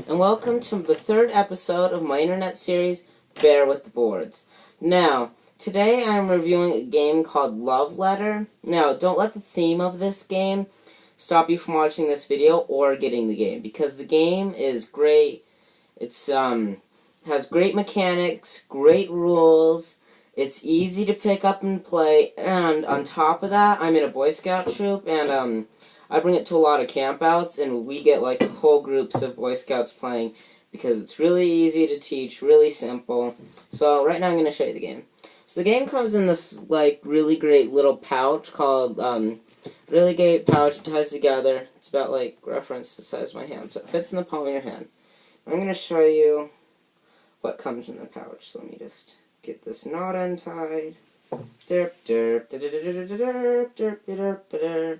and welcome to the third episode of my internet series, Bear with the Boards. Now, today I'm reviewing a game called Love Letter. Now, don't let the theme of this game stop you from watching this video or getting the game, because the game is great. It's has great mechanics, great rules, it's easy to pick up and play, and on top of that, I'm in a Boy Scout troop, and I bring it to a lot of campouts, and we get like whole groups of Boy Scouts playing because it's really easy to teach, really simple. So right now I'm going to show you the game. So the game comes in this like really great little pouch called really great pouch. It ties together. It's about like reference the size of my hand, so it fits in the palm of your hand. I'm going to show you what comes in the pouch. So let me just get this knot untied. Derp derp derp derp derp derp derp.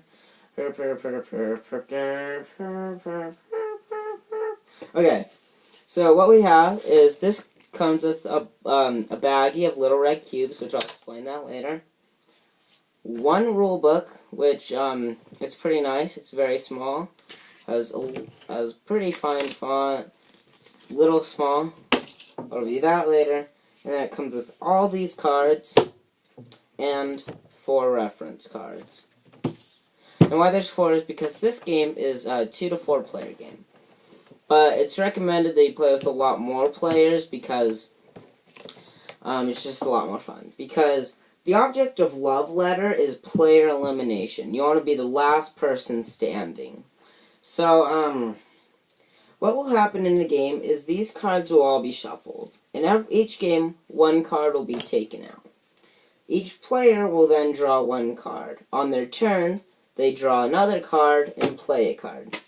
Okay, so what we have is this comes with a baggie of little red cubes, which I'll explain that later. One rule book, which it's pretty nice. It's very small, has pretty fine font, little small. I'll review that later. And then it comes with all these cards and 4 reference cards. And why there's 4 is because this game is a 2 to 4 player game. But it's recommended that you play with a lot more players because it's just a lot more fun. Because the object of Love Letter is player elimination. You want to be the last person standing. So, what will happen in the game is these cards will all be shuffled. In each game, 1 card will be taken out. Each player will then draw 1 card. On their turn, they draw another card and play a card.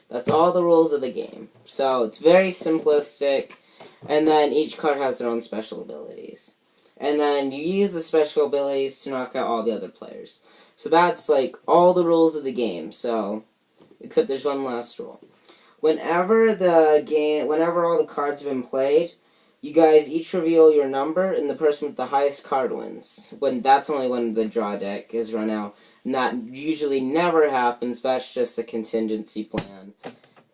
That's all the rules of the game. So it's very simplistic, and then each card has their own special abilities. And then you use the special abilities to knock out all the other players. So that's like all the rules of the game. So, except there's one last rule. Whenever all the cards have been played, you guys each reveal your number, and the person with the highest card wins. That's only when the draw deck is run out. And that usually never happens. That's just a contingency plan.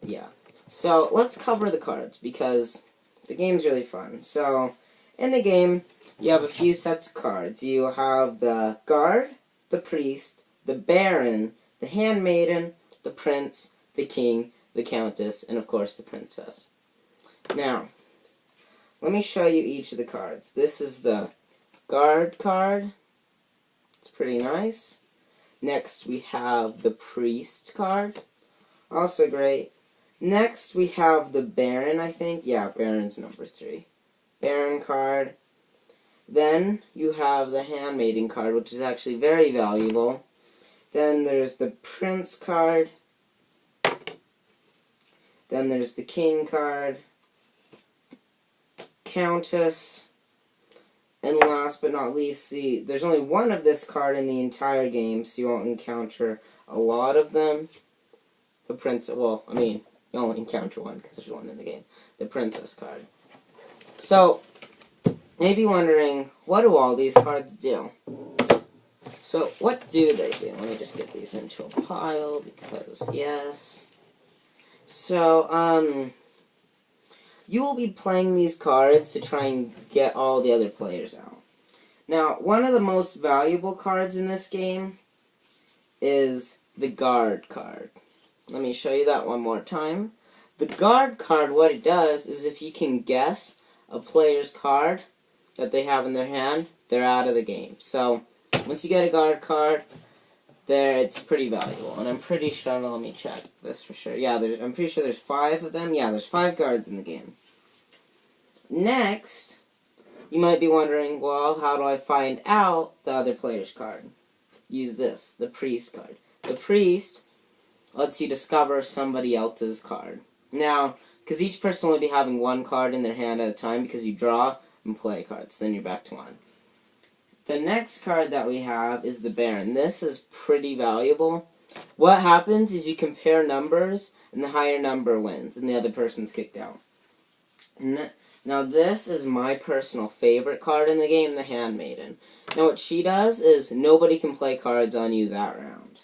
Yeah. So, let's cover the cards, because the game's really fun. So, in the game, you have a few sets of cards. You have the Guard, the Priest, the Baron, the Handmaiden, the Prince, the King, the Countess, and of course the Princess. Now, let me show you each of the cards. This is the Guard card. It's pretty nice. Next, we have the Priest card. Also great. Next, we have the Baron, I think. Yeah, Baron's number 3. Baron card. Then, you have the Handmaiden card, which is actually very valuable. Then, there's the Prince card. Then, there's the King card. Countess. And last but not least, there's only one of this card in the entire game, so you won't encounter a lot of them. The Princess, well, I mean, you only encounter one because there's one in the game. The Princess card. So, you may be wondering, what do all these cards do? So, what do they do? Let me just get these into a pile, because, yes. So, you will be playing these cards to try and get all the other players out. Now, one of the most valuable cards in this game is the Guard card. Let me show you that one more time. The Guard card, what it does is if you can guess a player's card that they have in their hand, they're out of the game. So, once you get a Guard card, it's pretty valuable. And I'm pretty sure, let me check this for sure. Yeah, I'm pretty sure there's 5 of them. Yeah, there's 5 guards in the game. Next, you might be wondering, well, how do I find out the other player's card? Use this, the Priest card. The Priest lets you discover somebody else's card. Now, because each person will be having 1 card in their hand at a time, because you draw and play cards, then you're back to 1. The next card that we have is the Baron. This is pretty valuable. What happens is you compare numbers, and the higher number wins, and the other person's kicked out. Now this is my personal favorite card in the game, the Handmaiden. Now what she does is nobody can play cards on you that round.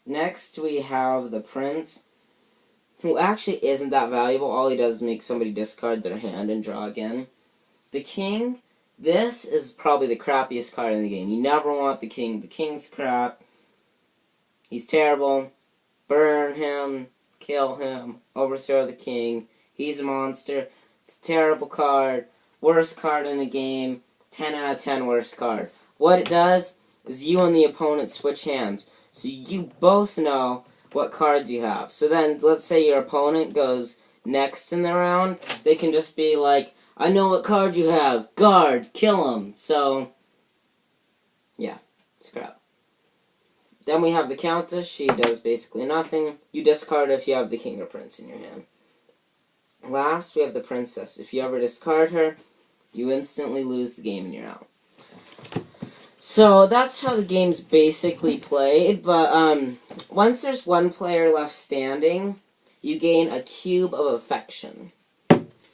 Next we have the Prince. who actually isn't that valuable. All he does is make somebody discard their hand and draw again. The king, this is probably the crappiest card in the game. You never want the king. The king's crap. He's terrible. Burn him, kill him, overthrow the king. He's a monster. It's a terrible card. Worst card in the game. 10 out of 10 worst card. What it does is you and the opponent switch hands. So you both know what cards you have. So then, let's say your opponent goes next in the round. They can just be like, I know what card you have. Guard. Kill him. So, yeah. It's crap. Then we have the Countess. She does basically nothing. You discard if you have the King or Prince in your hand. Last, we have the Princess. If you ever discard her, you instantly lose the game and you're out. So that's how the game's basically played, but once there's one player left standing, you gain a cube of affection.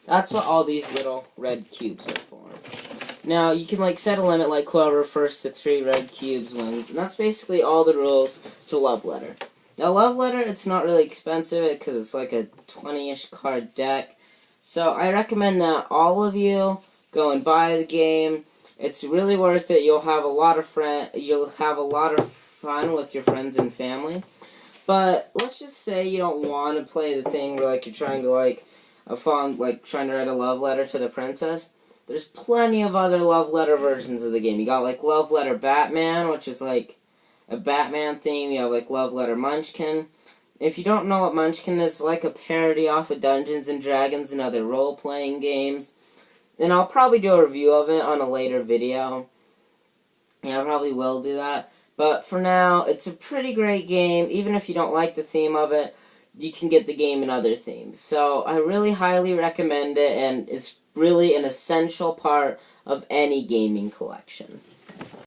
That's what all these little red cubes are for. Now, you can set a limit, like whoever first to 3 red cubes wins, and that's basically all the rules to Love Letter. Now, Love Letter, it's not really expensive because it's like a 20-ish card deck, so I recommend that all of you go and buy the game. It's really worth it. You'll have a lot of fun with your friends and family. But let's just say you don't want to play the thing where you're trying to trying to write a love letter to the princess. There's plenty of other love letter versions of the game. You got Love Letter Batman, which is a Batman theme. You have Love Letter Munchkin. If you don't know what Munchkin is, it's like a parody off of Dungeons and Dragons and other role-playing games. And I'll probably do a review of it on a later video. Yeah, I probably will do that. But for now, it's a pretty great game. Even if you don't like the theme of it, you can get the game in other themes. So I really highly recommend it, and it's really an essential part of any gaming collection.